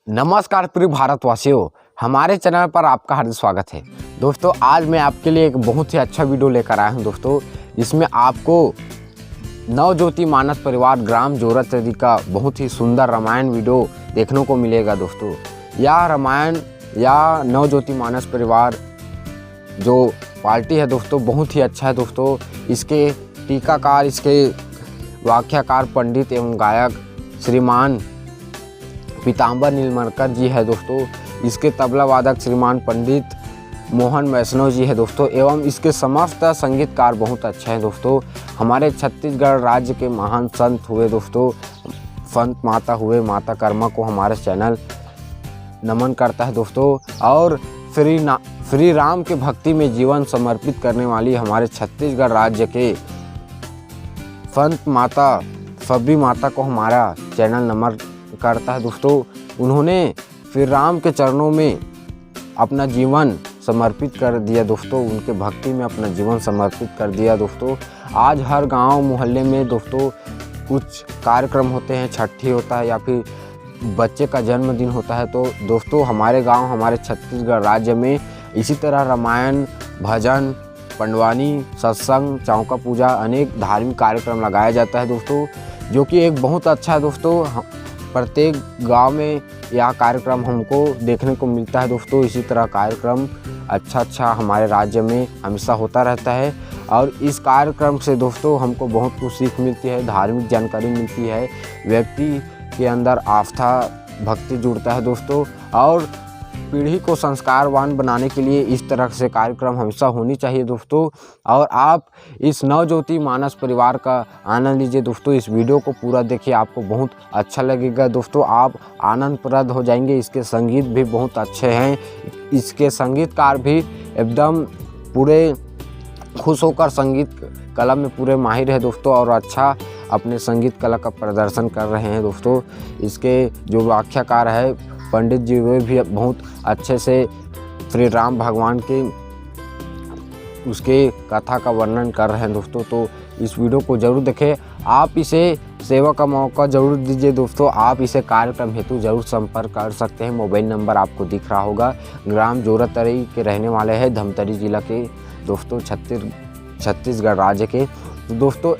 नमस्कार प्रिय भारतवासियों, हमारे चैनल पर आपका हार्दिक स्वागत है। दोस्तों, आज मैं आपके लिए एक बहुत ही अच्छा वीडियो लेकर आया हूं दोस्तों, जिसमें आपको नवज्योति मानस परिवार ग्राम जोराचरी का बहुत ही सुंदर रामायण वीडियो देखने को मिलेगा। दोस्तों, यह रामायण या नवज्योति मानस परिवार जो पार्टी है दोस्तों बहुत ही अच्छा है। दोस्तों, इसके टीकाकार, इसके व्याख्याकार पंडित एवं गायक श्रीमान पीताम्बर नीलमणकर जी है दोस्तों। इसके तबला वादक श्रीमान पंडित मोहन वैष्णव जी है दोस्तों, एवं इसके समस्त संगीतकार बहुत अच्छे हैं दोस्तों। हमारे छत्तीसगढ़ राज्य के महान संत हुए दोस्तों, संत माता हुए माता कर्मा को हमारे चैनल नमन करता है दोस्तों। और श्री राम के भक्ति में जीवन समर्पित करने वाली हमारे छत्तीसगढ़ राज्य के संत माता सभी माता को हमारा चैनल नमन करता है दोस्तों। उन्होंने श्री राम के चरणों में अपना जीवन समर्पित कर दिया दोस्तों, उनके भक्ति में अपना जीवन समर्पित कर दिया दोस्तों। आज हर गांव मोहल्ले में दोस्तों कुछ कार्यक्रम होते हैं, छठी होता है या फिर बच्चे का जन्मदिन होता है, तो दोस्तों हमारे गांव, हमारे छत्तीसगढ़ राज्य में इसी तरह रामायण, भजन, पंडवानी, सत्संग, चौका पूजा, अनेक धार्मिक कार्यक्रम लगाया जाता है दोस्तों, जो कि एक बहुत अच्छा है दोस्तों। प्रत्येक गांव में यह कार्यक्रम हमको देखने को मिलता है दोस्तों। इसी तरह कार्यक्रम अच्छा हमारे राज्य में हमेशा होता रहता है, और इस कार्यक्रम से दोस्तों हमको बहुत कुछ सीख मिलती है, धार्मिक जानकारी मिलती है, व्यक्ति के अंदर आस्था भक्ति जुड़ता है दोस्तों। और पीढ़ी को संस्कारवान बनाने के लिए इस तरह से कार्यक्रम हमेशा होनी चाहिए दोस्तों। और आप इस नवज्योति मानस परिवार का आनंद लीजिए दोस्तों। इस वीडियो को पूरा देखिए, आपको बहुत अच्छा लगेगा दोस्तों, आप आनंदप्रद हो जाएंगे। इसके संगीत भी बहुत अच्छे हैं, इसके संगीतकार भी एकदम पूरे खुश होकर संगीत कला में पूरे माहिर है दोस्तों, और अच्छा अपने संगीत कला का प्रदर्शन कर रहे हैं दोस्तों। इसके जो व्याख्याकार है पंडित जी, वे भी बहुत अच्छे से श्री राम भगवान के उसके कथा का वर्णन कर रहे हैं दोस्तों। तो इस वीडियो को जरूर देखें, आप इसे सेवा का मौका जरूर दीजिए दोस्तों। आप इसे कार्यक्रम हेतु जरूर संपर्क कर सकते हैं। मोबाइल नंबर आपको दिख रहा होगा। ग्राम जोराचरी के रहने वाले हैं, धमतरी जिला के दोस्तों, छत्तीसगढ़ राज्य के। तो दोस्तों,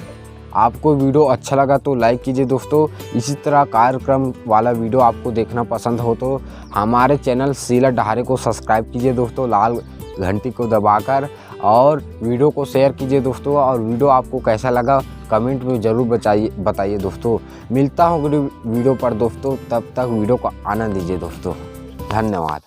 आपको वीडियो अच्छा लगा तो लाइक कीजिए दोस्तों। इसी तरह कार्यक्रम वाला वीडियो आपको देखना पसंद हो तो हमारे चैनल शीला डहारे को सब्सक्राइब कीजिए दोस्तों, लाल घंटी को दबाकर, और वीडियो को शेयर कीजिए दोस्तों। और वीडियो आपको कैसा लगा कमेंट में ज़रूर बताइए दोस्तों। मिलता हूँ अगली वीडियो पर दोस्तों, तब तक वीडियो को आनंद लीजिए दोस्तों। धन्यवाद।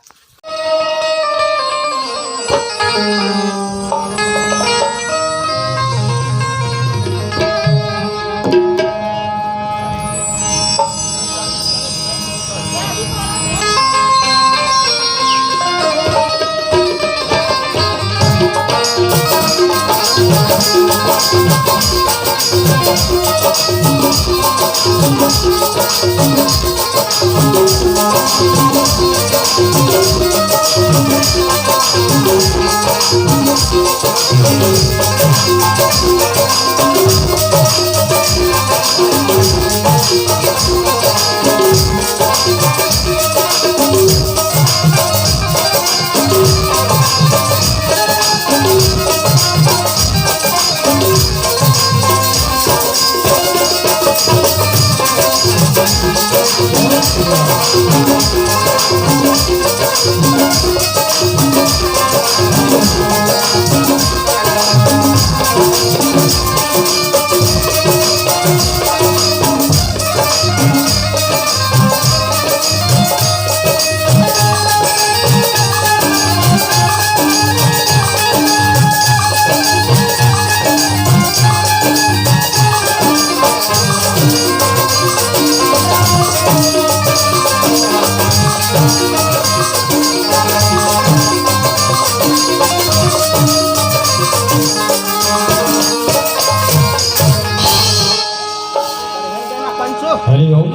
हरि ओम।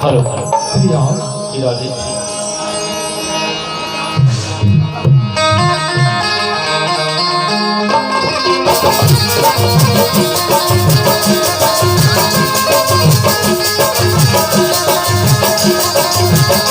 हेलो श्री राम की राधे। Thank you.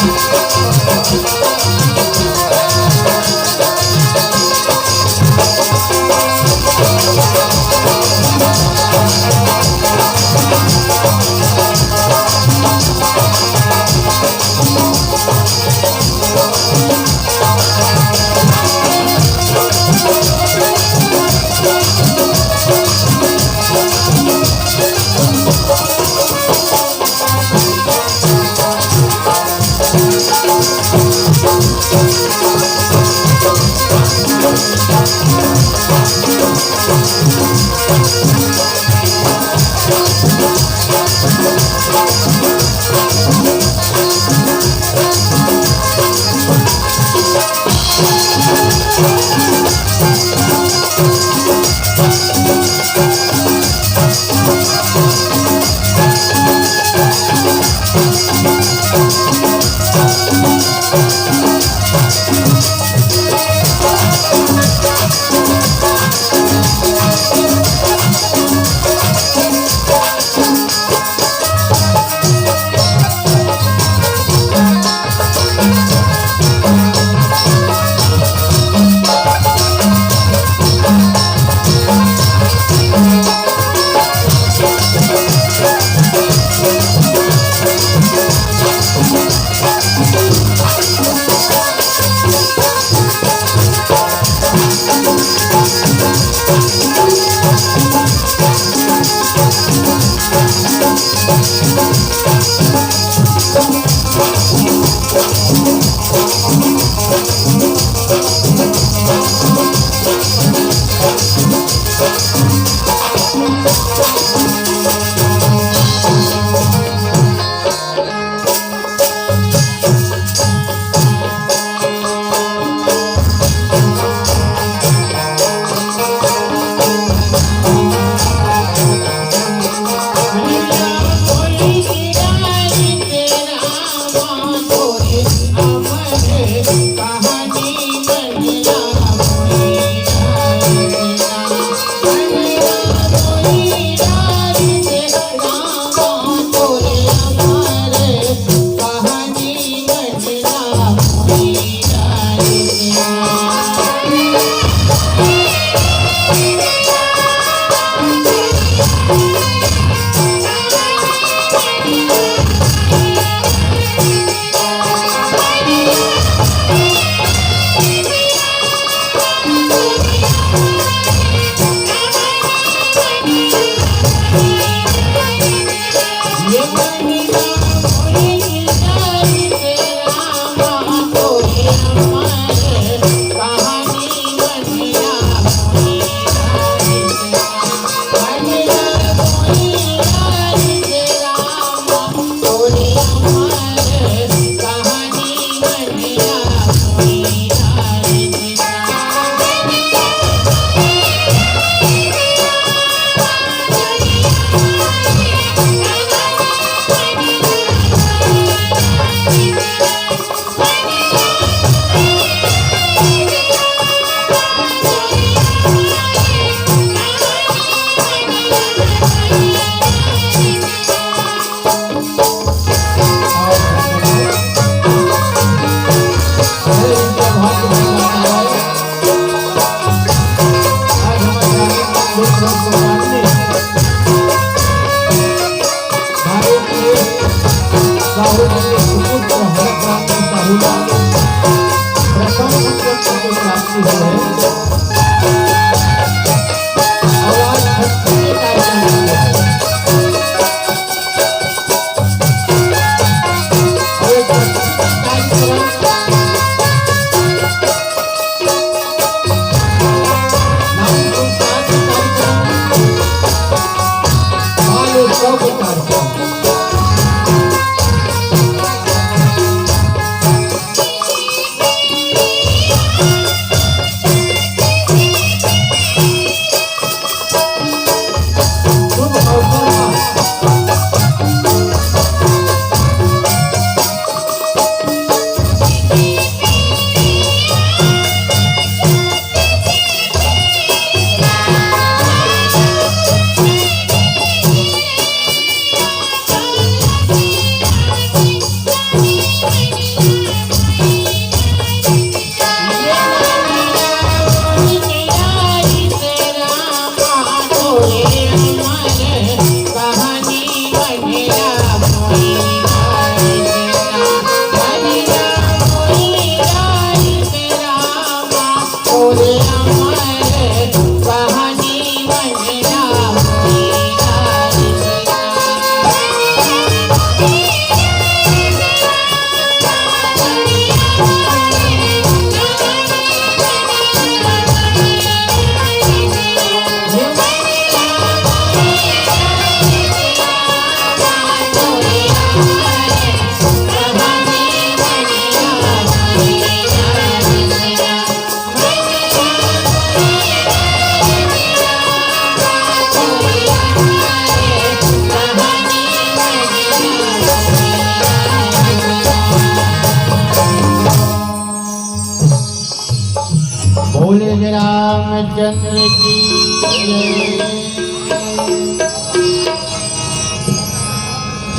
रामचंद्र की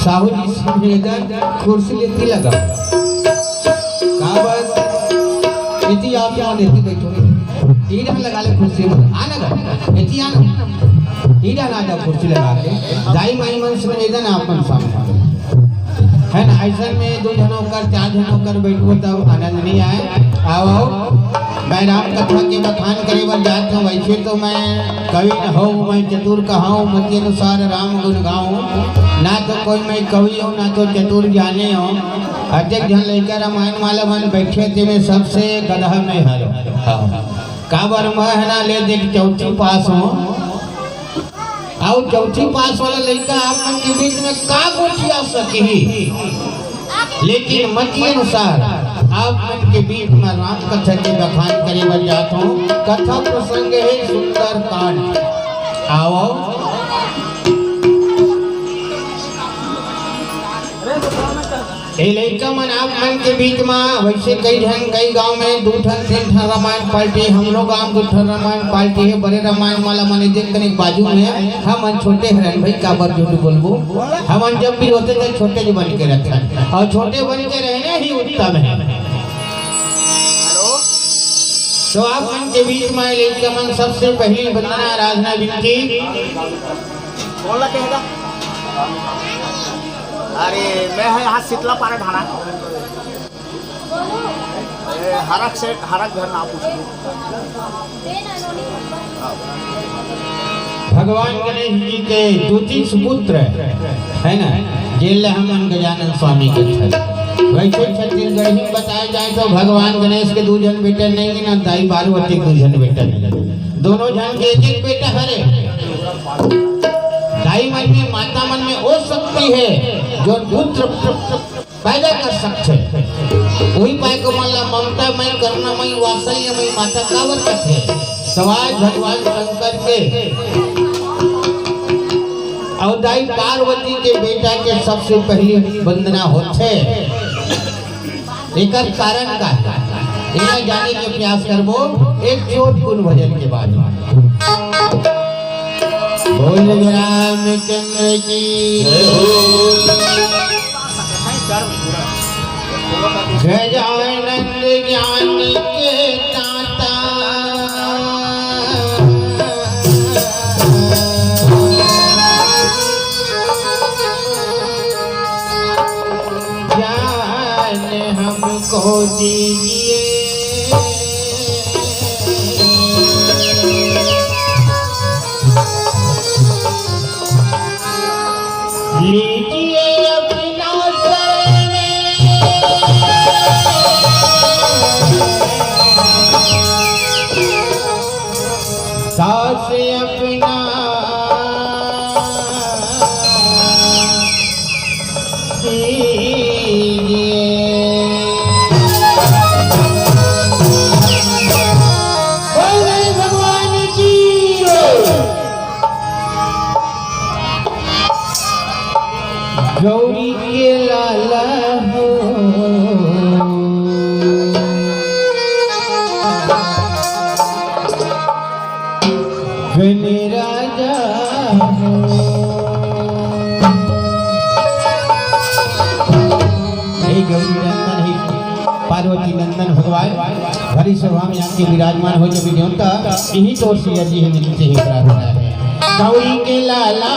साहू जी सीधे कुर्सी लेती लगा कहा बस इतनी आप यहाँ लेती बैठो ईड़ा लगा ले कुर्सी में आना कर इतनी आना ईड़ा ना जा कुर्सी लगा के दाई माई मन से निवेदन आपन सामने है ना ऐसा में 2 जनों कर 4 जनों कर बैठो तब आनंद नहीं आए आओ मैं राम कथा के बखान करे बर जात हूँ वैसे तो मैं कवि न हो मैं चतुर कहाऊँ मति अनुसार राम गुण गाऊँ ना तो कोई मैं कवि हूँ ना तो चतुर जाने हूँ अधिक जन लेकर रामायण माला मन बैठे थे मैं सबसे गधा में हर काबर मैं है ना ले देख चौथी पास हूँ और चौथी पास वाला लड़का आप मन के बीच में का गोठिया सकी लेकिन मत अनुसार आप मन के बीच में राम कथा के बखान करे बन जाता हूँ कथा प्रसंग है सुंदर कांड आओ लड़का मन आप मन के बीच में वैसे कई जन कई गांव में 2 ठन 3 ठन रामायण पार्टी हम लोग गांव 2 ठन रामायण पार्टी है बड़े रामायण वाला मन देख कर बाजू में हम छोटे हरन भाई का बर झूठ बोलबो हम जब भी होते थे छोटे जो बन के रखे और छोटे बन के रहने ही उत्तम है तो आप मन के बीच में लड़का मन सबसे पहली वंदना आराधना विनती बोलना कहेगा अरे मैं है यहाँ शीतला पारा ढाना हरक से हरक घर ना पूछ भगवान गणेश जी के 2-3 सुपुत्र है ना जेल हम गजानन स्वामी के थे वैसे छत्तीसगढ़ में बताया जाए तो भगवान गणेश के 2 जन बेटे नहीं ना दाई पार्वती 2 जन बेटा नहीं दोनों जन के एक बेटा हरे दाई मन में माता मन में वो शक्ति है जो पुत्र पैदा कर सकते वही पाए को माला ममता मई करना मई वात्सल्य मई माता कावर करते सवाल भगवान शंकर के और दाई पार्वती के बेटा के सबसे पहली वंदना होते एक कारण का है जाने के प्रयास करबो एक छोट गुण भजन के बाद बोल रामचंद्र की गजानंद ज्ञान के दाता ज्ञान हमको दीजिए लीजिए अपना शरण सास अपना भगवान की गौरी के लाला हो गणे राजा हो गौरी नंदन ही पार्वती नंदन भगवान हरि सभा में आके विराजमान हो जब देवता यही तो सिया जी है नीचे ही प्रार्थना है गौरी के लाला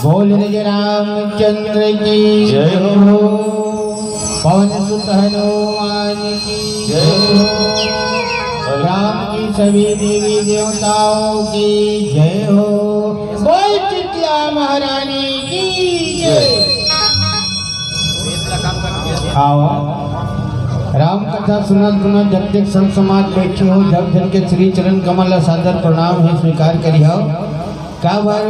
बोल निज रामचंद्र की जय हो। पवन सुत हनुमान की जय हो। राम की सभी देवी देवताओं की जय हो। बोल चित्ला महारानी की जय। आओ राम कथा सुनत सुनत जब तक संत समाज बैठे हो जब जन के श्री चरण कमल सादर प्रणाम है स्वीकार करियो। का बार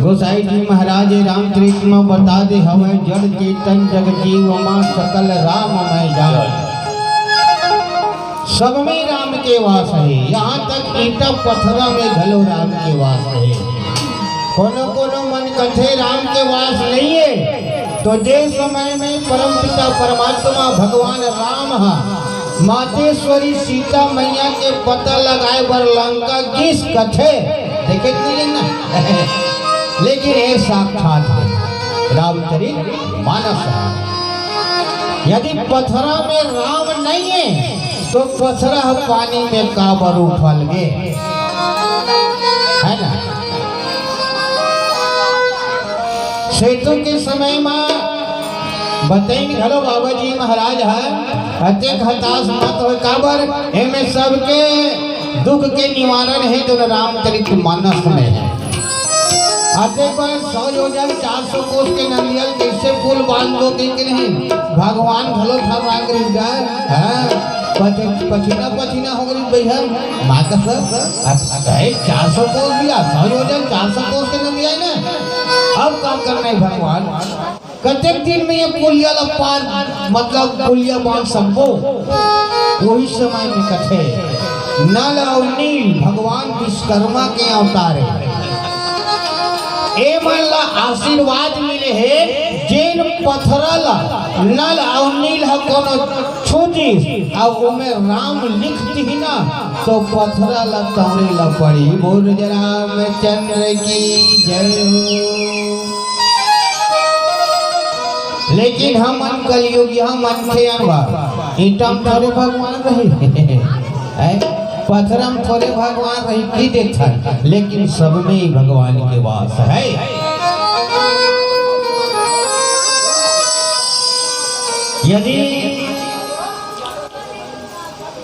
गोसाई जी महाराज रामचरित में बता दे हमें जड़ चेतन जग जीव मां सकल राम में जाए। सब में राम के वास है, यहाँ तक ईटा पत्थरा में घलो राम के वास है। कोनो कोनो मन कथे राम के वास नहीं है, तो जे समय में परमपिता परमात्मा भगवान राम मातेश्वरी सीता मैया के पता लगाए बर लंका किस कथे देखे नहीं ना लेकिन ये साक्षात है रामचरित मानस। यदि पथरा में राम नहीं है तो पथरा पानी में काबर उफल गे है ना। सेतु के समय में बताइन घलो बाबा जी महाराज है अत्यंत हताश मत हो काबर एमे सबके दुख के निवारण है जो रामचरित मानस में है। आते पर 100 योजन 400 कोस के नंदियल कैसे पुल बांध दो के नहीं भगवान भलो था रागरी गए हैं पछीना पछीना हो गई भैया माँ का सर 400 कोस दिया 100 योजन 400 कोस के नंदिया ना अब काम करना है भगवान कतेक दिन में ये पुलिया पार मतलब पुलिया बांध संभो वही समय में कथे नल और नील भगवान विश्वकर्मा के अवतार है ए मन ला आशीर्वाद मिले है जेन पथरला नल और नील ह कोनो छूटी और उमे राम लिखती ही ना तो पथरला तौरे ला पड़ी बोल रामचंद्र की जय। लेकिन हम कलयुग हम थे अनवा ईटम थोड़े भगवान रही पत्थरम थोड़े भगवान रही की देखा लेकिन सब में ही भगवान के वास है। यदि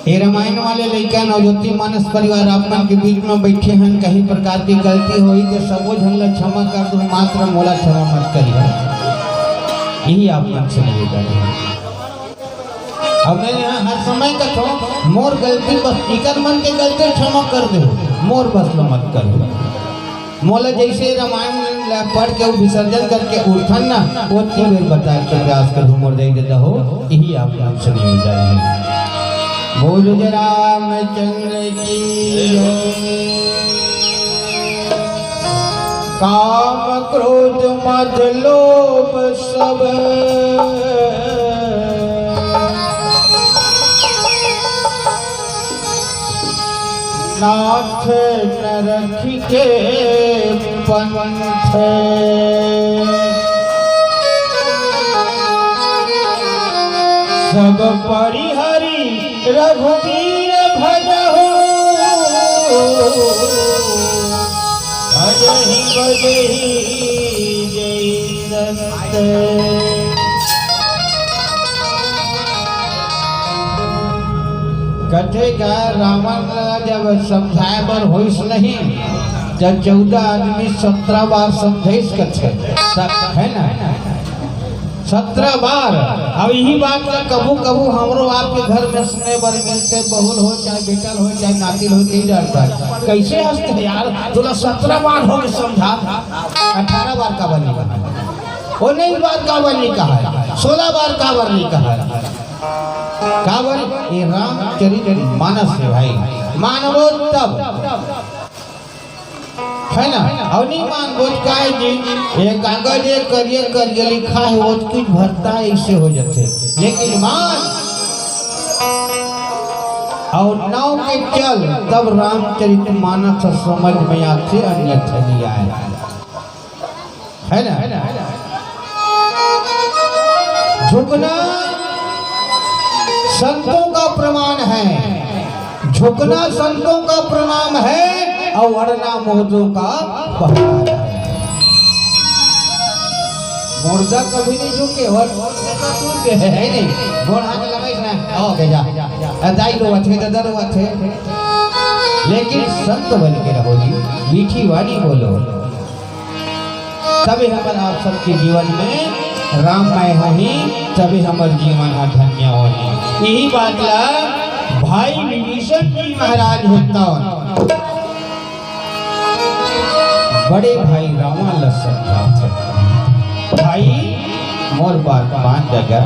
ये रामायण वाले लड़का नवज्योति मानस परिवार अपना के बीच में बैठे हैं कहीं प्रकार की गलती हुई तो सबो झल्ला क्षमा कर दो मात्र मोला क्षमा मत करिए यही आप मन से निवेदन है। अब मैं यहाँ हर समय का तो मोर गलती बस इकर मन के गलती क्षमा कर दो मोर बस लो मत कर दो मोला जैसे रामायण पढ़ के विसर्जन करके उठन ना वो 3 बेर बता के प्रयास कर मोर दे देता हो यही आप मन से निवेदन है। बोल रामचंद्र की काम क्रोध मद लोभ सब नाथ न रखी के पंथ सब परिहरी रघुवीर भजहु भजहि भजहि जय सत्य। कथे का रावण जब समझाए बर होइस नहीं जब 14 आदमी 17 बार समझाइस कथे है ना 17 बार। अब यही बात का कबू कबू हमरो आपके घर में सुने बर मिलते बहुल हो चाहे बेटल हो चाहे नातिल हो यही डरता है कैसे हंसते यार तुला 17 बार हो समझा 18 बार का बनी वो नहीं बार का बनी कहा है 16 बार का बनी कहा है काबर ये रामचरित मानस है भाई मानवोत्तम है ना और नहीं मान बोझ का है जी ये कागज ये करिए लिखा है वो कुछ भरता है इससे हो जाते लेकिन मान और नाव के चल तब रामचरित मानस समझ में आते अन्यथा नहीं आया है ना। झुकना संतों का प्रमाण है झुकना संतों का प्रणाम है और वरना मोजों का पहचान है। मुर्दा कभी नहीं झुके और है नहीं घोड़ा के लगाई ना ओके जा दाई लो अच्छे ददर अच्छे लेकिन संत बन के रहो जी मीठी वाणी बोलो तभी हमारे आप सबके जीवन में राममय होनी तभी हमारे जीवन धन्य होनी। यही बात ला भाई विभीषण जी महाराज होता बड़े भाई रावण लक्ष्मण भाई मोर बात मान जगह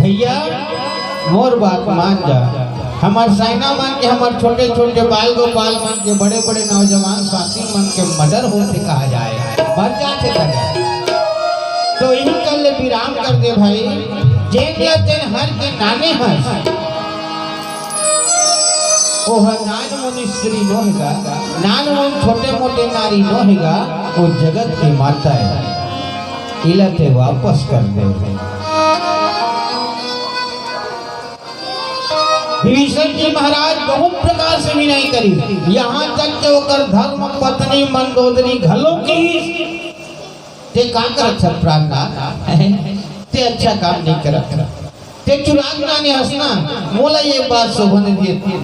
भैया मोर बात मान जा हमार सेना मान के हमार छोटे छोटे बाल गोपाल मान के बड़े बड़े नौजवान साथी मन के मर्डर होते कहा जाए मर जाते लगा तो यही कर ले विराम कर दे भाई जेन या तेन हर के नाने हंस ओह नान मुनि स्त्री नोहेगा नान मुनि छोटे मोटे नारी नोहेगा वो जगत की माता है इलते वापस कर दे विभीषण जी महाराज बहुत प्रकार से विनय करी यहाँ तक के ओकर धर्म पत्नी मंदोदरी घलो की ते का करत छ प्राणनाथ ते अच्छा काम नहीं करत ते चुराग नाने हंसना मोला ये बात शोभन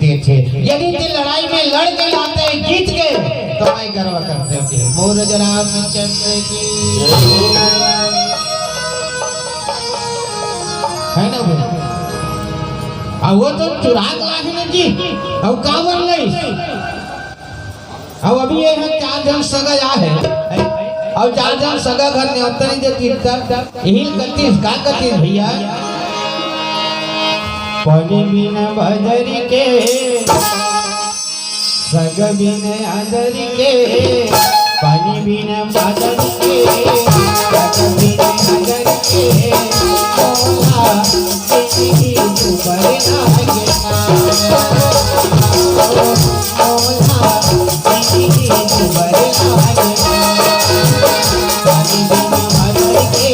दे थे यदि ते लड़ाई में लड़ के लाते जीत गए तो मैं गर्व करते थे मोर रामचंद्र की है ना भाई अब वो तो चुराग लाखन जी अब का बनले अब अभी ये 4 जन सगा या है और 4 जन सगा घर ने उतरी दे कीर्तन यही कतीस का कतीस भैया पानी बिना बदरी के सग बिना आदरी के पानी बिना बदरी के सग बिना आदरी के ओला तेरी ऊपर आगे ओला तेरी ऊपर आगे पानी बिना आदरी के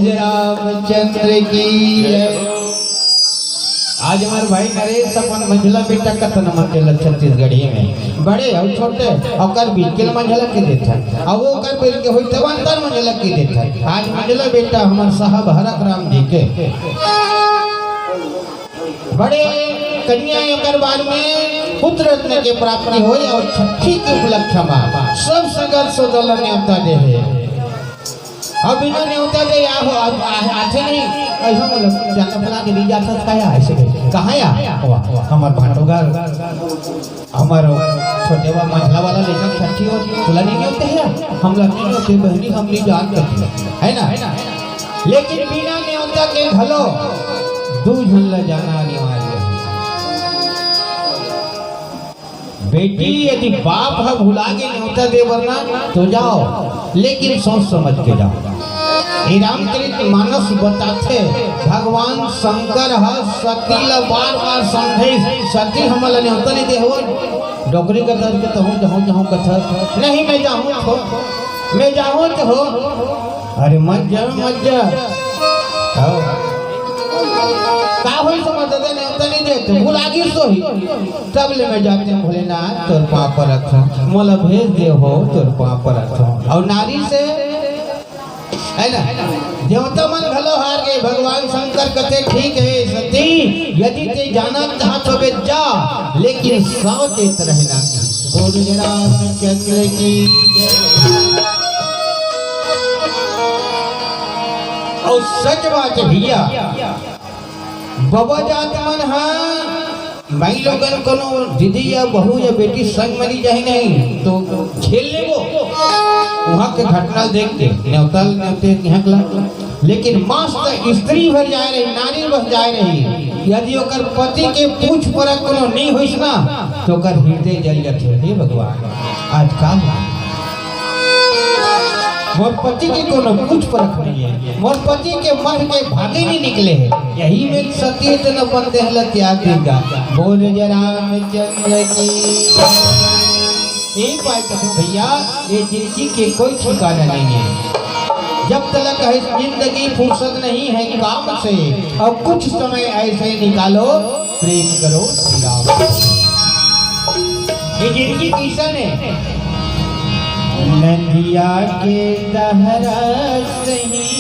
रामचंद्र की आज हमारे भाई नरेश अपन मंझला बेटा कथन मंडल छत्तीसगढ़ी में बड़े और छोटे और बीच मंझला के देता अब वो कर बेल के होई तब अंतर मंझला के देता आज मंझला बेटा हमार साहब हरक राम जी के बड़े कन्या कर बाद में पुत्र रत्न के प्राप्ति हो और छठी के उपलक्ष्य में सब सगर सोदल न्योता दे है अब बिना न्योता दे या हो आथे नहीं ऐसा मतलब जाना फला नहीं जाता काया ऐसे कहाँ या हमार भाटोगर हमार छोटे बा मंझला वाला लेकर छठी हो तुला नहीं होते हैं हम लोग नहीं होते बहनी हम नहीं जानते है ना लेकिन बिना न्योता के घलो दूध झल्ला जाना अनिवार्य बेटी यदि बाप है भुला के न्योता दे वरना तो जाओ लेकिन सोच समझ के जाओ रामचरित मानस बताते भगवान शंकर है सती ला बार बार समझे सती हमला न्योता नहीं दे हो डोकरी का दर्द के तो हूँ जाऊँ जाऊँ कथा नहीं मैं जाऊँ तो मैं जाऊँ तो हो अरे मत जा का होई समझ दे न्योता नहीं दे तो भुला गई सो ही तब ले मैं जाते भोलेनाथ तोर पाँव पर रखो मोला भेज दे हो तोर पाँव पर रखो और नारी से है ना देवता मन भलो हार गए भगवान शंकर कहते ठीक है सती यदि ते जाना चाहत हो जा लेकिन सावचेत रहना बोल रामचंद्र की और सच बात भैया बाबा जात मन है भाई लोगन कोनो दीदी या बहू या बेटी संग मरी जाए नहीं तो खेल ले वो वहाँ के घटना देख के न्योतल न्योते निहकला लेकिन मस्त स्त्री भर जाए रही नारी बस जाए रही यदि ओकर पति के पूछ पर कोनो नहीं होइस ना तो ओकर हृदय जल जाते हे भगवान आज का मोर पति के कोनो कुछ परख नहीं है मोर पति के मन के भागे नहीं निकले हैं यही में सती न बनते हैं त्याग देगा बोल रामचंद्र की एक बात कहूँ भैया ये जिंदगी के कोई ठिकाना नहीं है जब तक है जिंदगी फुर्सत नहीं है काम से और कुछ समय ऐसे निकालो प्रेम करो ये जिंदगी किसन है नदिया के दहरा सही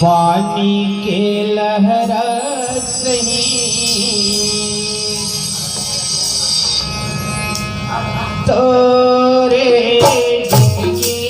पानी के लहरा सही तोरे जिंदगी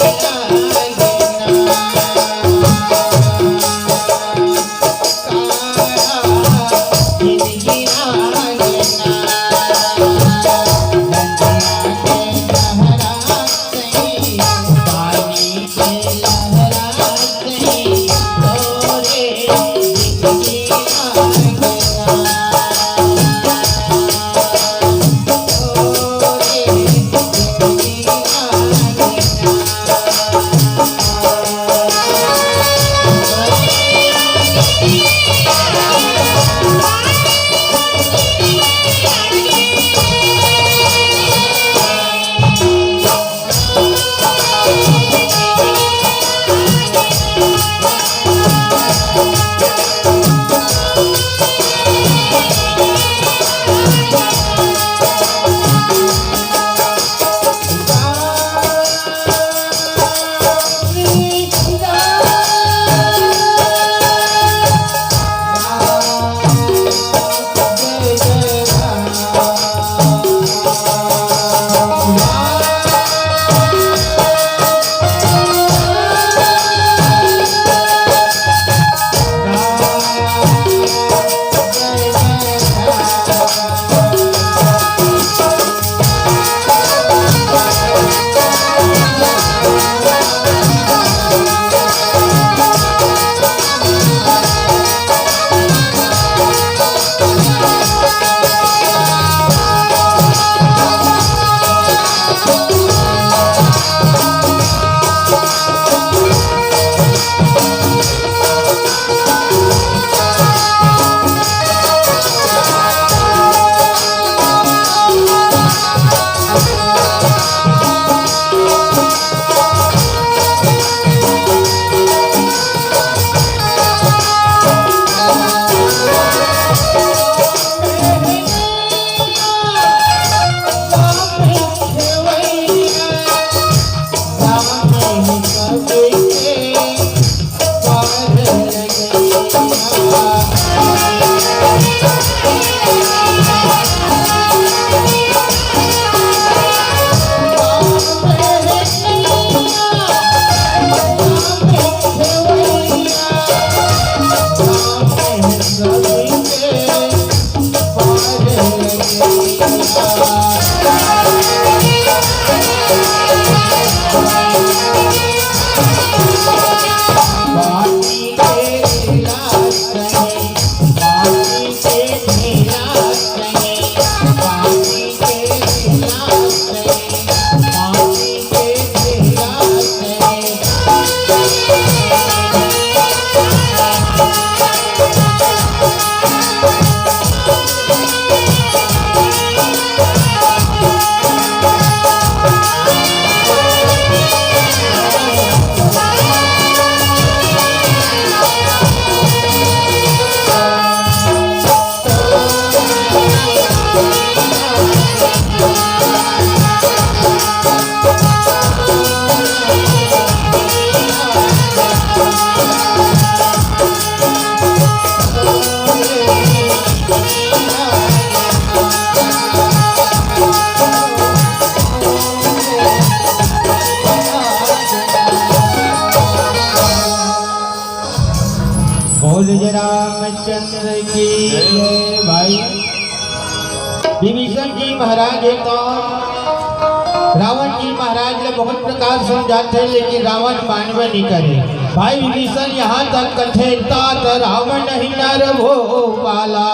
रामचंद्र की जय। भाई विभीषण जी महाराज है तो रावण जी महाराज ने बहुत प्रकार समझाते लेकिन रावण मानवे नहीं करे। भाई विभीषण यहाँ तक कथे तात रावण नहीं नर भो पाला।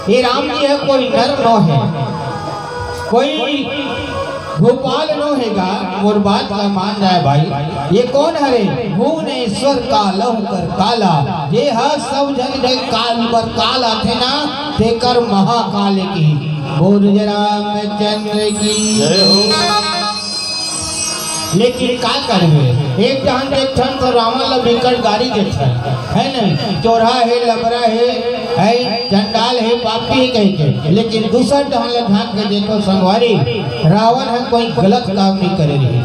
ये राम जी है कोई नर नो है, कोई भोपाल नो हैगा। मोर बात का मान जाए भाई। ये कौन हरे भुवनेश्वर कालहु कर काला। ये है सब जन जय काल पर काला थे ना तेकर महाकाल की। बोल रामचंद्र की जय हो। लेकिन का करबे एक जहां देखथन तो रावण ला बिकट गाड़ी देथन है न, चोरा है लबरा है चंडाल है पापी है कह के। लेकिन दूसरा जहां ला ढांक के देखो संगवारी रावण है कोई गलत काम नहीं करे रही।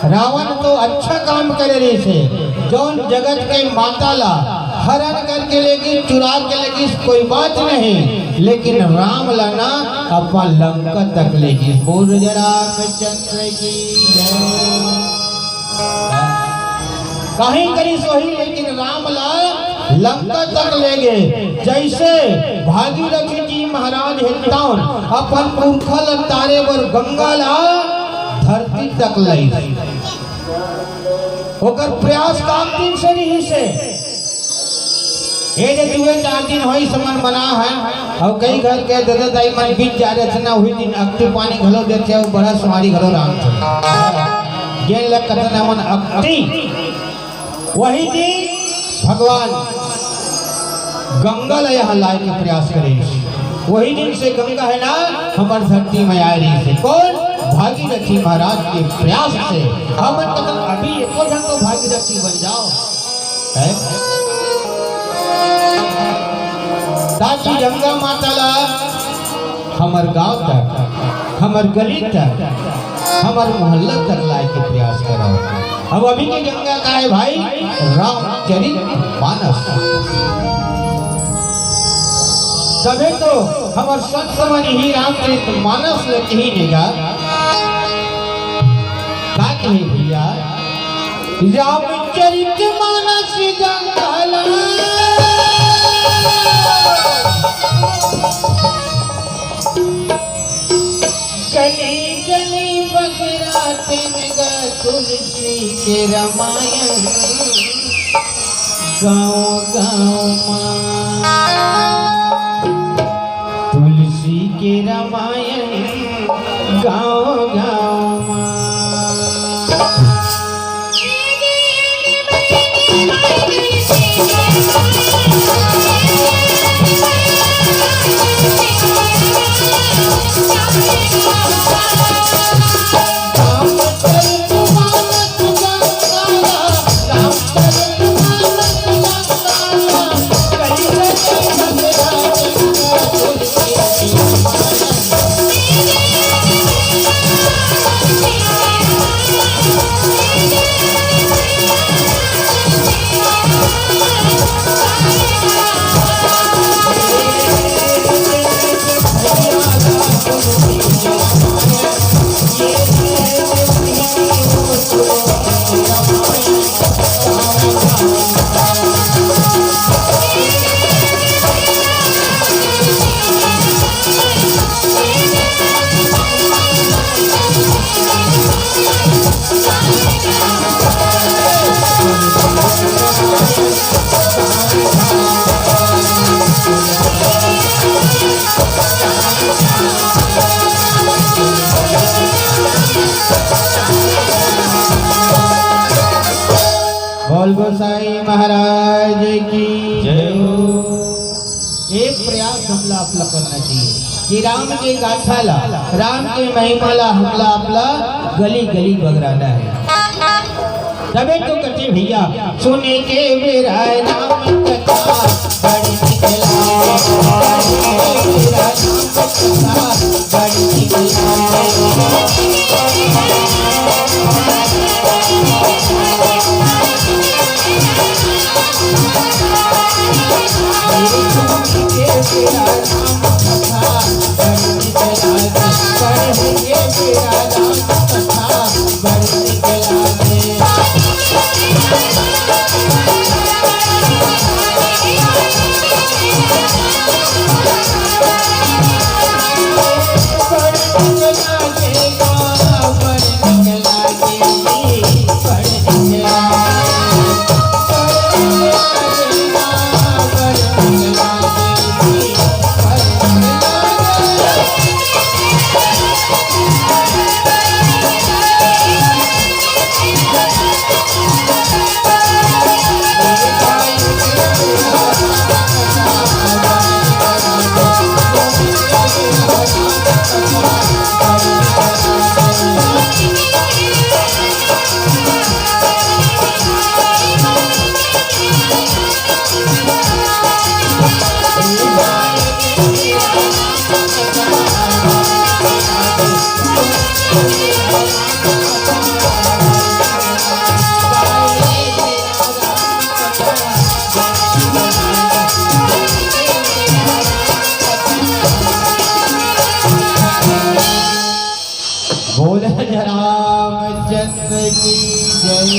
रावण तो अच्छा काम करे रही से जौन जगत के माता ला हरण करके लेगी चुरा के लेगी कोई बात नहीं, लेकिन राम लाना अपन लंका तक लेगी। बोल रामचंद्र की जय। कहीं करी सोही लेकिन राम ला लंका तक ले गए। जैसे भागीरथी जी महाराज हेताउन अपन पुरखल तारे बर गंगा ला धरती तक लाई। ओकर प्रयास काम दिन से नहीं से ये जे दुए 4 दिन होई समन बना है और कई घर के दादा दाई मन बीच जा रहे थे ना वही दिन अक्ति पानी घलो देते और बड़ा सुमारी घलो राम थे गेल लग कथन मन अक्ति। वही दिन भगवान गंगा ला यहाँ लाए के प्रयास करे। वही दिन से गंगा है ना हमार धरती में आ रही है। कौन भागीरथी महाराज के प्रयास से। हमन कथन अभी एको जन तो भागीरथी बन जाओ है ताकि गंगा माता ला हमार गांव तक हमार गली तक हमार मोहल्ला तक लाए के प्रयास करो। अब अभी के गंगा का है भाई रामचरितमानस। तभी तो हमार सत समझ ही रामचरितमानस लेके ही नेगा का कहे भैया रामचरितमानस गंगा गली गली बगराते नगर तुलसी के रामायण गाँव गाँव तुलसी के रामायण गाँव गाँव Thank you. बोल गोसाई महाराज की जय हो। एक प्रयास हमला आपला करना चाहिए कि राम के गाथाला, राम के महिमाला हमला आपला गली गली बगराना है। तबे तो कटे भैया सुने के मेरा नाम कथा बड़ी निकला, सुने के मेरा नाम कथा बड़ी निकला। रामचंद्र की जय।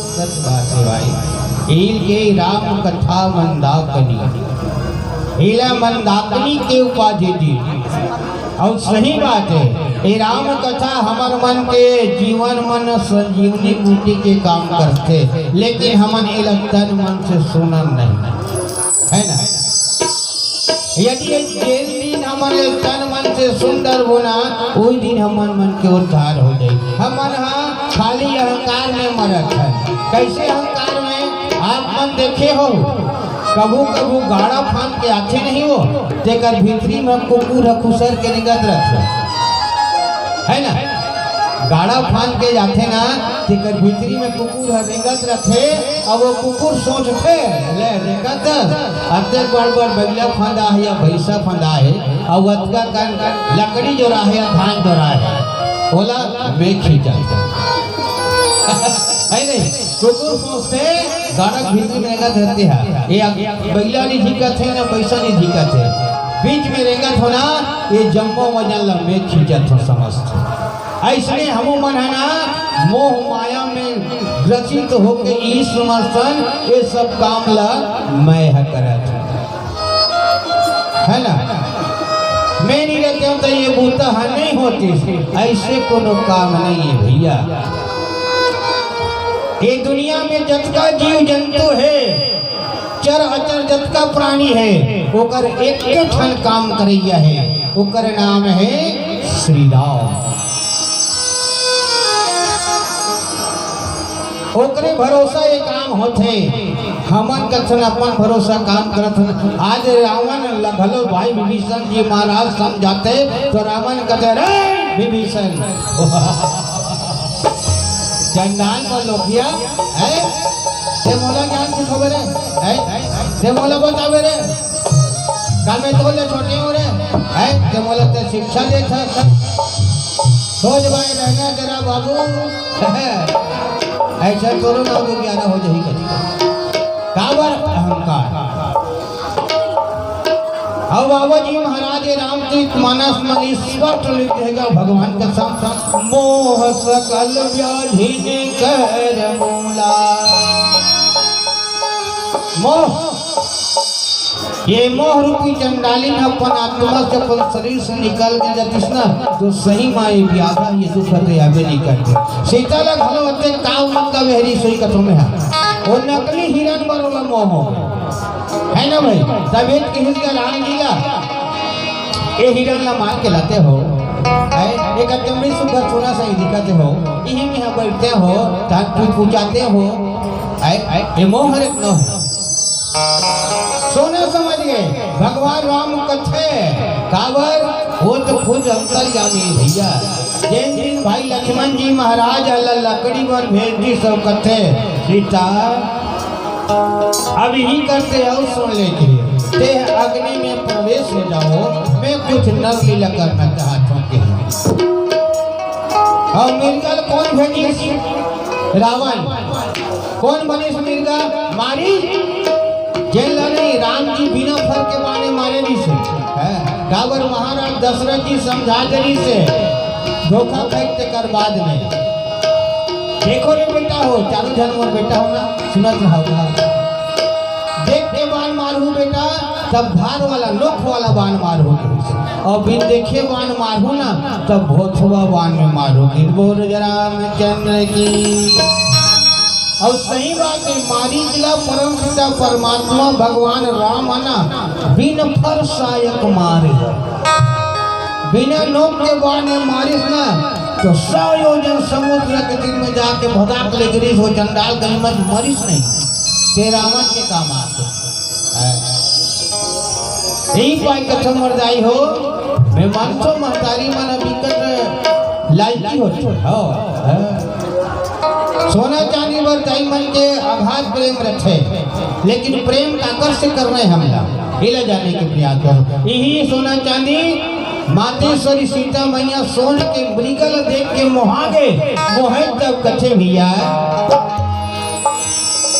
सच बात है भाई। ईल के राम कथा मंदाकिनी, हीला मंदाकिनी के उपाधि दी और सही बात है। ये राम कथा हमार मन के जीवन मन संजीवनी बूटी के काम करते, लेकिन हमन ये तन मन से सुनन नहीं है ना। यदि जिस दिन हमारे तन मन से सुंदर होना, उस दिन हमारे मन के उद्धार हो जाए। हमन हाँ खाली अहंकार में मरत है। कैसे अहंकार में? आप मन देखे हो कबू कबू गाड़ा फान के आते नहीं हो, तेकर भीतरी में कुकुर खुसर के निगत रखे है ना। गाड़ा फान के जाते ना, तेकर भीतरी में कुकुर रेंगत रखे और वो कुकुर सोचते ले रेंगत अत्ते बड़ बगला फंदा है या भैंसा फंदा है और अतका कान लकड़ी जो रहा है धान जो रहा है बोला मैं खींचा है नहीं। कुकुर सोचते गाड़ा भीतरी में रेंगत रहते हैं, ये बगला नहीं झिकत है ना पैसा नहीं झिकत है, बीच में रेंगत होना ये जम्बो वजन लंबे खींचत हो समझते। ऐसने हम मन है ना मोह माया में ग्रसित होके ई समर्थन ये सब काम ला मैं करत है ना। मैं नहीं रहते हूँ तो ये बूता नहीं होती, ऐसे कोनो काम नहीं है भैया। ये दुनिया में जतका जीव जंतु है, चर अचर जतका प्राणी है, ओकर एक ठन काम करैया है, ओकर नाम है श्री राम। ओकरे भरोसा ये काम होते, हमन कथन अपन भरोसा काम करत। आज रावण लगलो भाई विभीषण जी महाराज समझाते तो रावण कहते रे विभीषण चंडाल को लोकिया है ते मोला ज्ञान की खबर है ते मोला बतावे रे का मैं तोले छोटे हो रे है ते मोला ते शिक्षा देता सोच भाई रहना जरा बाबू ऐसा करो ना तो ज्ञान हो जाएगी। काबर अहंकार। अब बाबा जी महाराज रामचरित मानस में स्पष्ट लिख देगा भगवान का साथ मोह सकल व्याधि कर मूला। मोह ये मोह रूपी चंडालिन अपन आत्मा से अपन शरीर से निकल के जातीस ना तो सही माई व्याधा ये दुख हते आवे नहीं करते। सीता लग हलो हते काव मन का वेहरी सोई कथो में है वो नकली हिरण बरोला मोह है ना भाई। तबीयत के हिस्सा राम गीला ये हिरण ला मार के लाते हो है एक अत्यंत सुंदर सोना सा दिखाते हो, यही में बैठते हो ताकि पूछाते हो ये मोह एक न है सोना समझ गए भगवान राम कथे काबर वो तो खुद अंतर्यामी भैया जैन दिन भाई लक्ष्मण जी महाराज अल्लाह लकड़ी पर भेज दी सब कथे सीता अब ही करते आओ सुन लेके ते अग्नि में प्रवेश हो जाओ मैं कुछ नव लीला करना चाहता हूँ और मिर्गा कौन भेजी रावण कौन बने मिर्गा मारी जेल नहीं राम जी बिना फर के माने मारे नहीं से काबर महाराज दशरथ जी समझा करी से धोखा फेंकते कर बाद में देखो रे बेटा हो चारों जन्म बेटा हो ना सुनत रहोगा देख के बाण मारू बेटा तब धार वाला नोख वाला बाण मारू और बिन देखे बाण मारू ना तब भोथवा बाण में मारोगे बोल जरा मैं चंद्र की और सही बात है मारी जिला परम पिता परमात्मा भगवान राम ना बिन फर सायक मारे बिना नोक के बाण में मारिस ना तो 100 योजन समुद्र के दिन में जाके भगाक ले गिरीश हो चंडाल गनीमत मरिस नहीं ते रावण के काम आते यही पाई कथम मर्दाई हो मैं मानसो महतारी मन विकट लायकी हो सोना चांदी वर दाई मन के आघात प्रेम रखे लेकिन प्रेम का आकर्षण करना है हमला हिला जाने के प्रयास करो यही सोना चांदी मातेश्वरी सीता मैया सोन के मृगल देख के मोहागे मोहे तब कथे भैया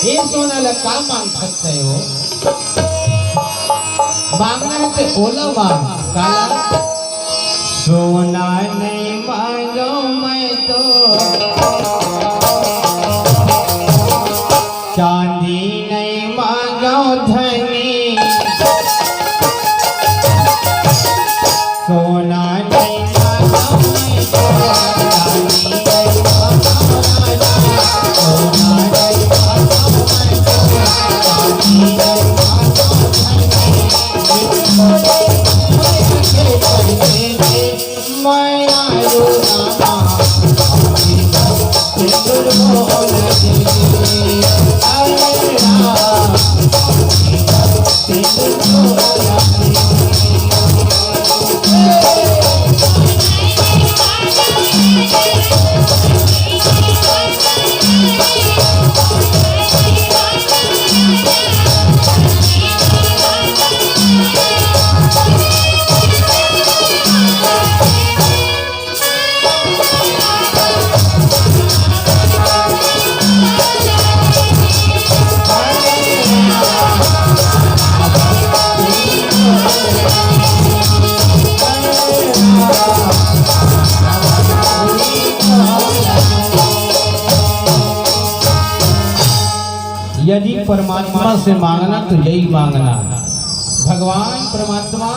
ये सोना लगा मांग सकते हो मांगना है तो ओला मांग काला सोना नहीं मांगो मैं तो चांदी नहीं मांगो धनी सोना नहीं मांगो मैं तो चांदी नहीं मांगो राजा सोना नहीं मांगो मैं तो चांदी नहीं मांगो धनी मैं आयो नामा यदि परमात्मा से मांगना तो यही मांगना भगवान परमात्मा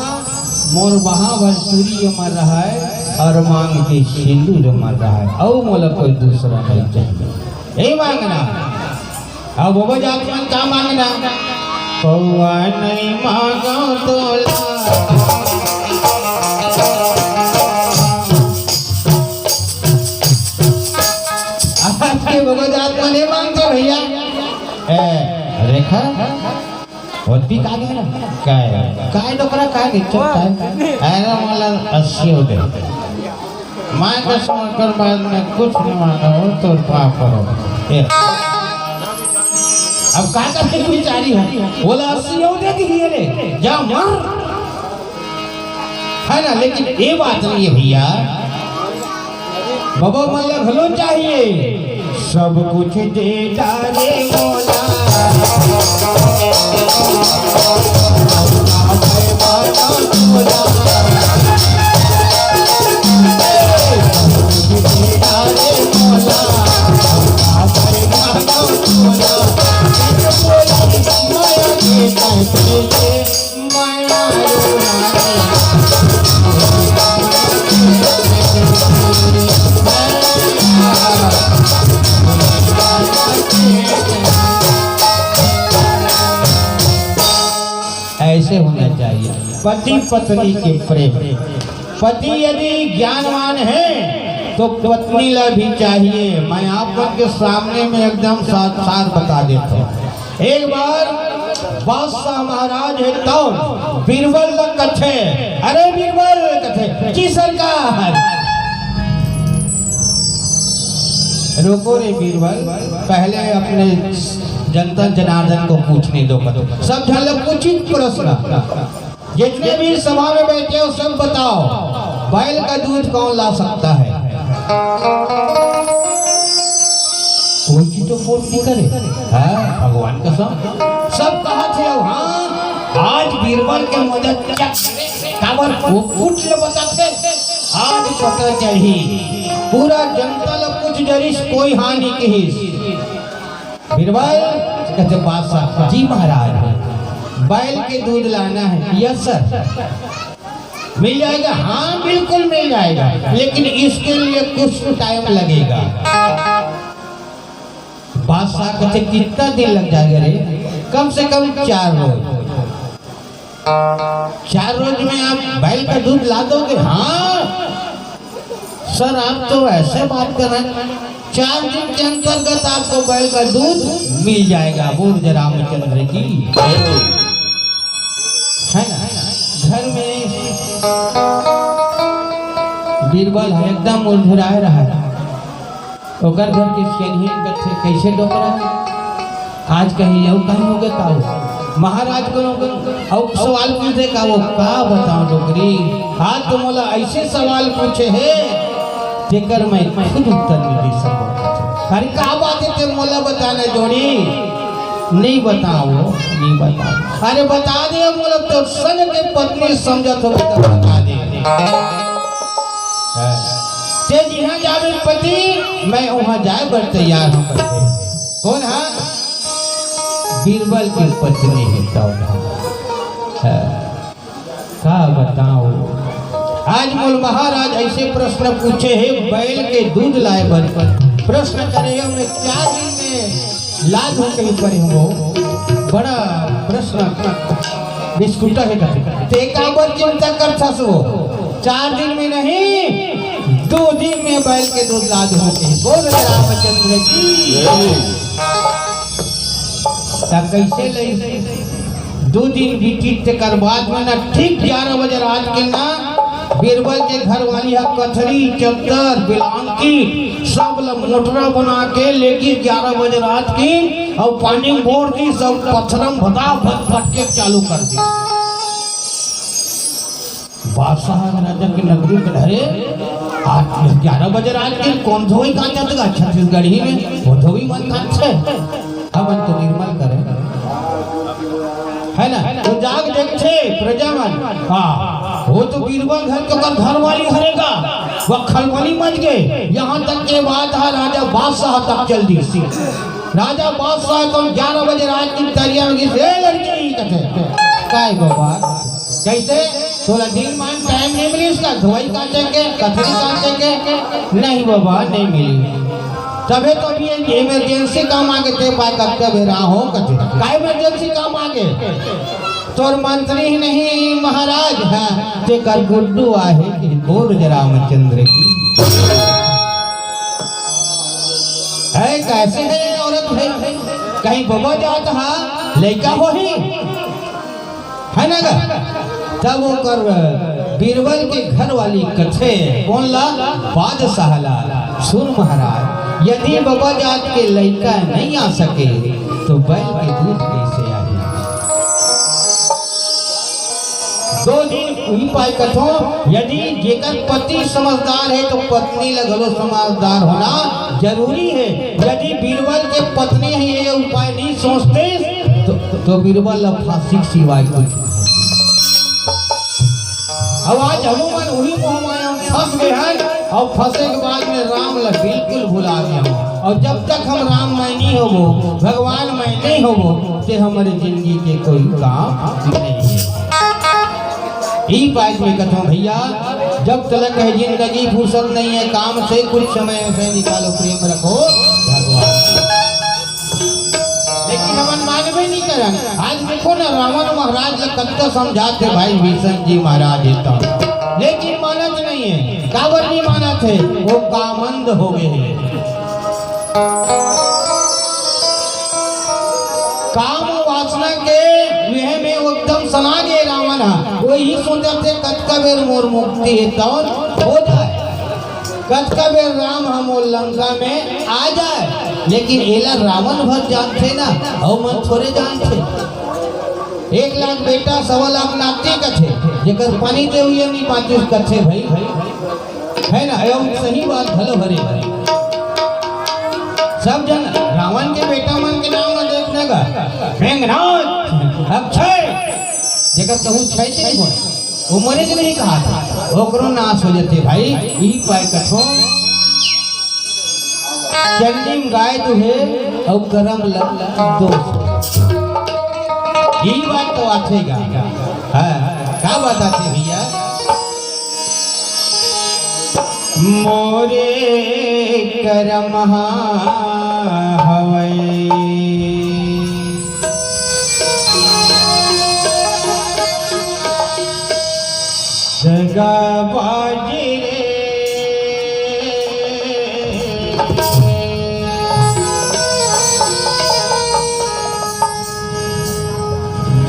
मोर महावस्तुरी मर रहा है और मांग के सिंदूर मर रहा है और मोला कोई दूसरा नहीं चाहिए यही मांगना अब बाबा जात का मांगना कौआ नहीं मांगो तोला आपके बाबा जात में नहीं मांगते भैया रेखा और भी का गया काय डोकरा काय गिच्चो काय ना मला 80 होते मैं का समझकर बाद में कुछ नहीं मांगा हो तो पाप करो अब का करके बिचारी हो बोला 80 होते दिए रे जा मर है ना लेकिन ये बात नहीं है भैया बाबा मैया भलो चाहिए सब कुछ दे डाले मोला ऐसे होना चाहिए पति पत्नी के प्रेम पति यदि ज्ञानवान है तो पत्नी ला भी चाहिए। मैं आप लोग के सामने में एकदम साथ साथ बता देता हूँ। एक बार बादशाह महाराज है तो बीरबल का कथे, अरे बीरबल कथे जी सरकार, रोको रे बीरबल, पहले अपने जनता जनार्दन को पूछने दो। सब झलक उचित प्रश्न, जितने भी सभा में बैठे हो सब बताओ, बैल का दूध कौन ला सकता है? कोई चीज तो फोन नहीं करे, भगवान कसम सब कहा थे। हाँ, आज बीरबल के मदद काबर पूछ ले बताते, आज पता चली पूरा जनता लोग कुछ जरिस कोई हानि की। बीरबल कहते बादशाह जी महाराज बैल के दूध लाना है। यस सर, मिल जाएगा? हाँ बिल्कुल मिल जाएगा, लेकिन इसके लिए कुछ टाइम लगेगा। बादशाह कहते कितना दिन लग जाएगा रे? कम से कम 4 रोज। 4 रोज में आप बैल का दूध ला दोगे? हाँ सर, आप तो ऐसे बात कर रहे हैं, 4 दिन के अंतर्गत आपको बैल का दूध मिल जाएगा। बोल रामचंद्र की है ना। घर में बीरबल है एकदम मुरझुराए रहा है। ओकर घर के सेनही कथे कैसे डोकरा है, आज कहीं यू कहीं हो गए का महाराज को और सवाल पूछे का वो का बताओ डोकरी, आज तो मोला ऐसे सवाल पूछे है जेकर मैं खुद उत्तर नहीं दे सकता। अरे का बात है ते मोला बताना जोड़ी? नहीं बताओ, नहीं बताओ। अरे बता दे मोला तो सन के पत्नी समझत हो तो बता दे। ते जहाँ जावे पति मैं वहाँ जाए बर तैयार हूँ। कौन है? बीरबल की पत्नी है तो का बताओ। आज मोल महाराज ऐसे प्रश्न पूछे है, बैल के दूध लाए बर प्रश्न करे हमने 4 दिन में लाद हो कहीं पर हो। बड़ा प्रश्न बिस्कुटा है ते का बर चिंता करता सो 4 दिन में नहीं 2 दिन में बैल के दूध लाद हो के। बोल रामचंद्र की कैसे ले 2 दिन बीती कर बाद में ना ठीक 11 बजे रात के ना बीरबल के घर वाली है कथरी चद्दर बिलांकी सब मोटरा बना के लेके 11 बजे रात की और पानी मोड़ दी, सब पत्थरम भदा फटके चालू कर दी। बादशाह राजा के नगरी के घरे 11 बजे रात के कौन धोई का जाता छत्तीसगढ़ी में वो धोई मन खाते हवन तो निर्मल करे है ना। तो जाग देखते प्रजा मन, हाँ वो तो बीरबल घर के घर वाली हरेगा वह खलबली मच गए। यहाँ तक के बात है राजा बादशाह तक जल्दी सी राजा बादशाह को 11 बजे रात की तैयार लड़की काय बाबा कैसे 16 दिन मान टाइम नहीं मिली इसका धोई काटे के कथरी काटे के नहीं बाबा नहीं मिली। तबे तो भी इमरजेंसी काम आगे थे पाए कब बेरा हो कथे का इमरजेंसी काम आगे तोर मंत्री ही नहीं महाराज है ते कर गुड्डू आहे कि बोल रामचंद्र की है कैसे है औरत है कहीं बबा जाता है लड़का हो ही है ना तब वो कर बीरबल के घर वाली कथे कौन ला बादशाह ला सुन महाराज यदि बाबा जात के लड़का नहीं आ सके तो बैल के दूध कैसे आए। 2 दिन हुई पाए कथो यदि जेकर पति समझदार है तो पत्नी लगलो समझदार होना जरूरी है। यदि बीरबल के पत्नी है ये उपाय नहीं सोचते तो बीरबल फांसी सिवाय कुछ अब आज हनुमान वही मोहमाया फंस गए हैं और फंसे के बाद में राम ला बिल्कुल भुला गया। और जब तक हम राम मैं नहीं होबो भगवान मैं नहीं होबो तो हमारे जिंदगी के कोई काम नहीं है। यही बात में कहता हूँ भैया जब तलक है जिंदगी फुर्सत नहीं है काम से कुछ समय से निकालो प्रेम रखो भगवान। लेकिन हम मानवे नहीं करन। आज देखो ना रावण महाराज ने कत्ता समझाते भाई भीषण जी महाराज लेकिन मानत नहीं है काबर नहीं माना थे वो कामंद हो गए। काम वासना के वह में वो एकदम सना गए रावण। वही सोचा थे कतका बेर मोर मुक्ति तौर हो जाए, कतका बेर राम हम लंका में आ जाए। लेकिन एला रावण भर जानते ना और मन थोड़े जानते। 1 लाख बेटा 1.25 लाख नाती कथे जेकर पानी दे हुए नहीं पाती कथे भाई है ना। एवं सही बात भलो भरे सब जन रावण के बेटा मन के नाम में देखने का मेघनाथ अक्षय जेकर कहूँ छय नहीं हो वो मरे के नहीं कहा था ओकरो नाश हो जाते भाई। ई पाए कथो चंडीम गाय दुहे और करम दोष। ये बात तो आतेगा। हाँ क्या बात आती भैया। मोरे करम हवै जगा बाजी रे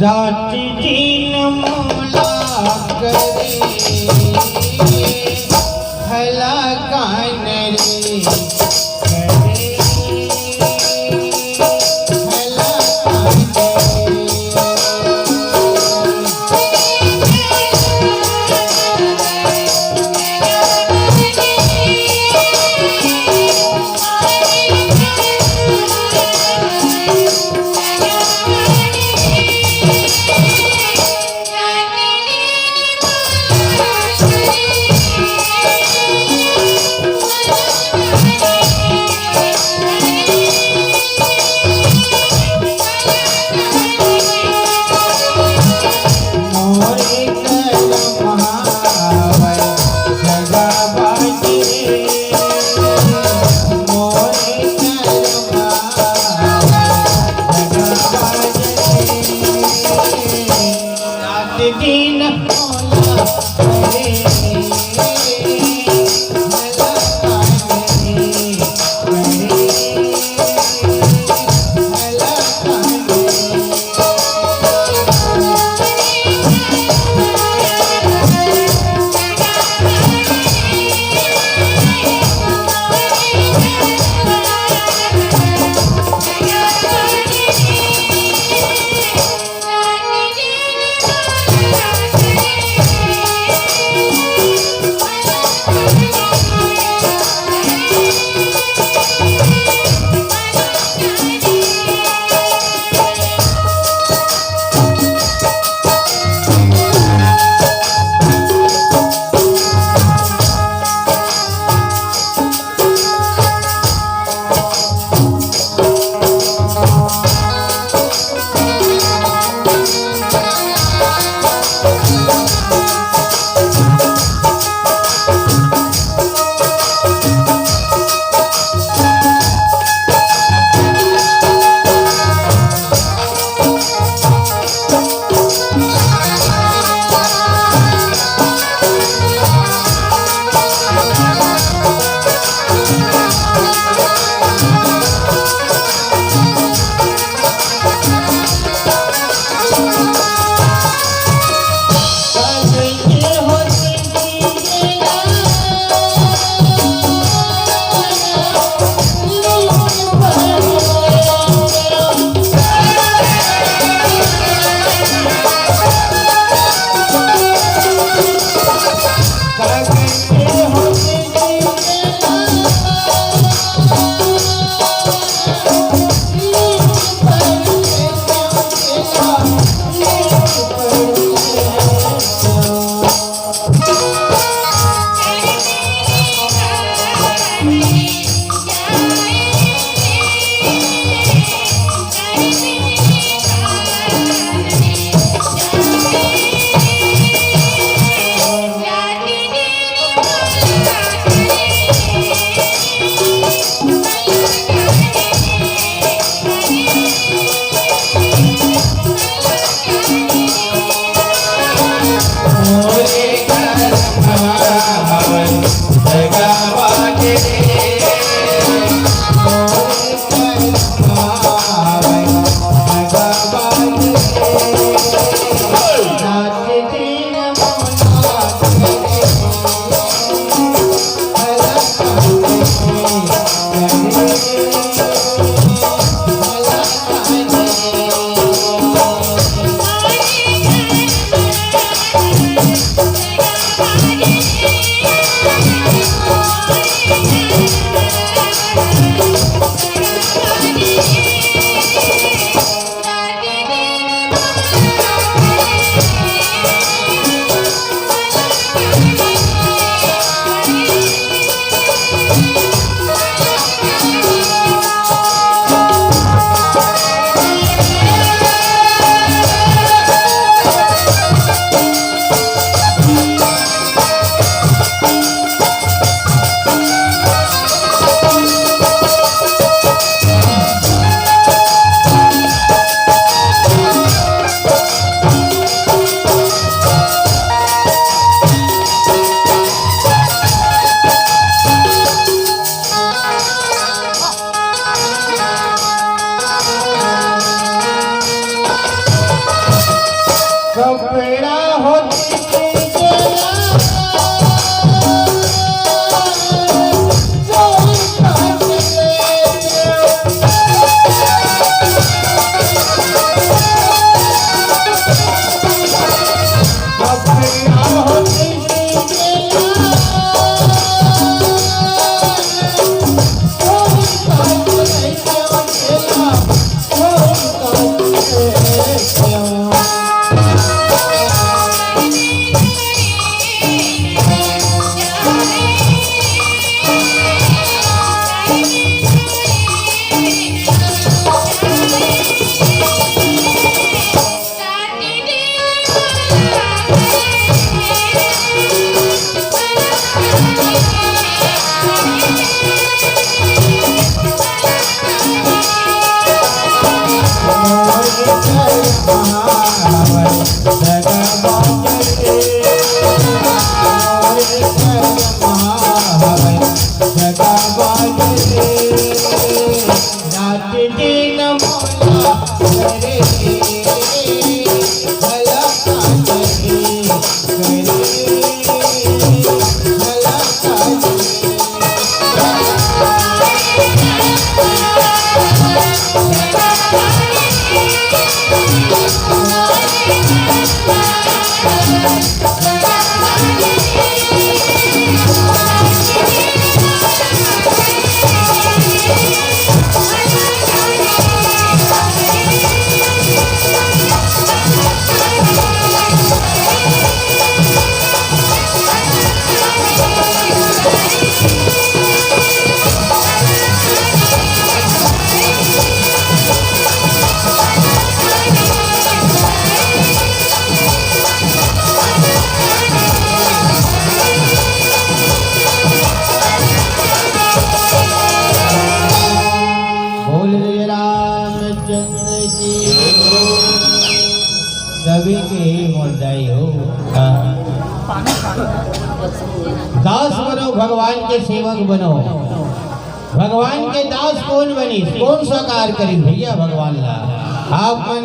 जाति दीन मोला करे हला कान रे करे हला दास बनो, भगवान के सेवक बनो। भगवान के दास कौन बनी, कौन सा कार्य करी भैया भगवान ला। आप मन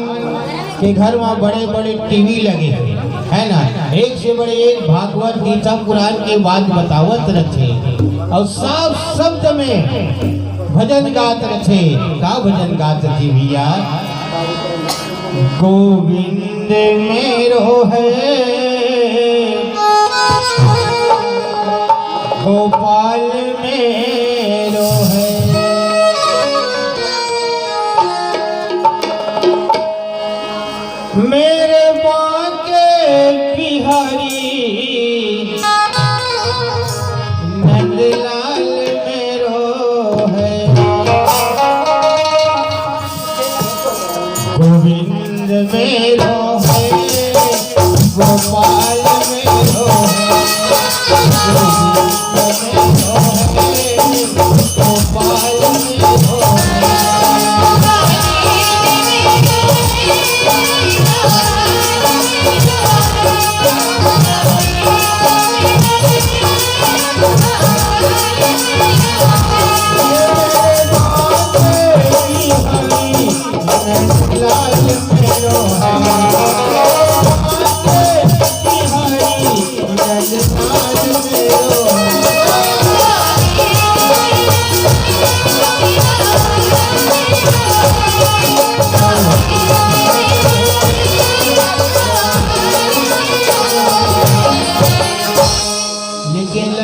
के घर में बड़े बड़े टीवी लगे है ना, एक से बड़े एक भागवत गीता पुराण के बात बतावत रखे और साफ शब्द में भजन गात रखे। का भजन गात रखे भैया? गोविंद मेरो है, गोपाल मेरो है, मेरे बांके बिहारी नंदलाल मेरो है। गोविंद मेरो है, गोपाल मेरो है, गोपाल मेरो है।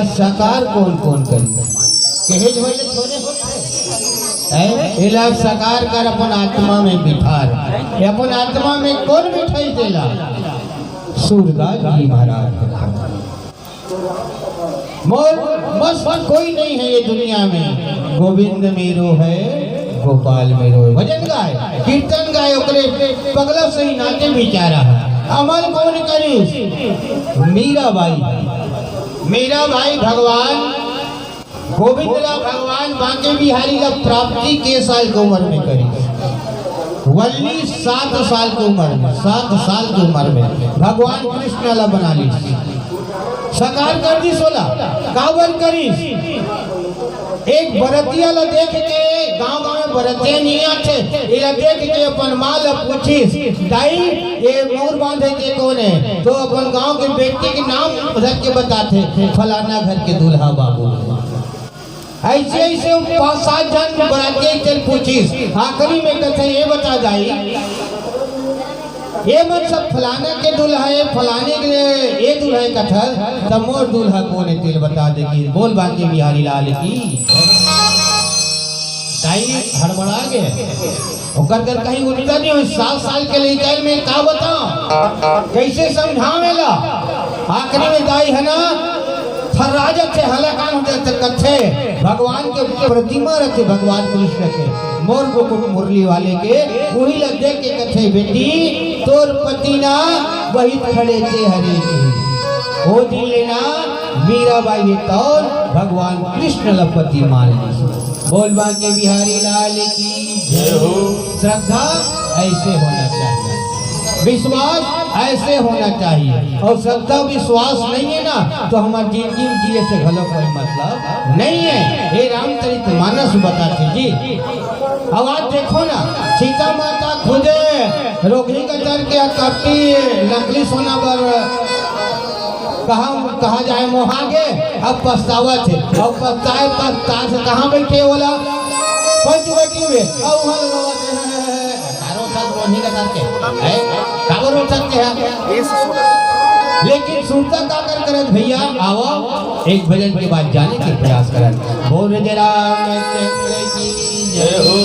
साकार कौन कौन करी कहे थोड़े होते इला साकार कर अपन आत्मा में बिठार। अपन आत्मा में कौन बिठाई देला? सूरदास जी महाराज। मोर मस्त कोई नहीं है ये दुनिया में। गोविंद मेरो है, गोपाल मेरो है। भजन गाय, कीर्तन गाय, ओकरे पगला सही नाते बिचारा अमल कौन करी? मीरा भाई भगवान गोविंद ला भगवान बांके बिहारी ला प्राप्ति के साल की उम्र में करी? वल्ली 7 साल की उम्र में, 7 साल की उम्र में भगवान कृष्ण ला बना ली, साकार कर दी। 16 कावर करी। एक बरतिया ला देख के, गांव गांव में बरतिया नहीं आते, इला देख के अपन माँ ला पूछिस, दाई ये मोर बांधे के कौन है? तो अपन गांव के व्यक्ति के नाम उधर के बताते, फलाना घर के दूल्हा बाबू। ऐसे ऐसे 5-7 जन बरातिया चल पूछिस, आखिरी में कहते ये बता दाई ये मत सब फलाना के दूल्हा है, फलाने के ये दूल्हा है कथल, तब मोर दूल्हा कौन है तिल बता देगी। बोल बांके बिहारी लाल की। दाई हड़बड़ा गए, ओकर कर कहीं उठता नहीं हो। 7 साल के लड़का में का बताओ, कैसे समझावेला? आखिरी में दाई है ना थर्राजा थे, हलाकान हो जाते कथे भगवान के प्रतिमा रखे, भगवान कृष्ण के मोर मुकुट मुरली वाले के वही लग देख के कथे, बेटी तोर पति ना वही खड़े थे हरे के हो दिल लेना। मीराबाई ने तौर भगवान कृष्ण लपति मान ली। बोल बांके बिहारी लाल की जय हो। श्रद्धा ऐसे होना चाहिए, विश्वास ऐसे होना चाहिए। और श्रद्धा विश्वास नहीं है ना तो हमारी जिंदगी जिए से गलत कोई मतलब नहीं है। ये रामचरितमानस बताते जी। अब आप देखो ना, सीता माता खुदे रोगी का चर के कपटी नकली सोना पर कहा जाए मोहागे, अब पछतावा थे। अब पछताए से कहाँ बैठे बोला पंच बैठी हुए लेकिन सुनता का कर भैया आओ एक भजन के बाद जाने के प्रयास करें। बोल राम जय हो।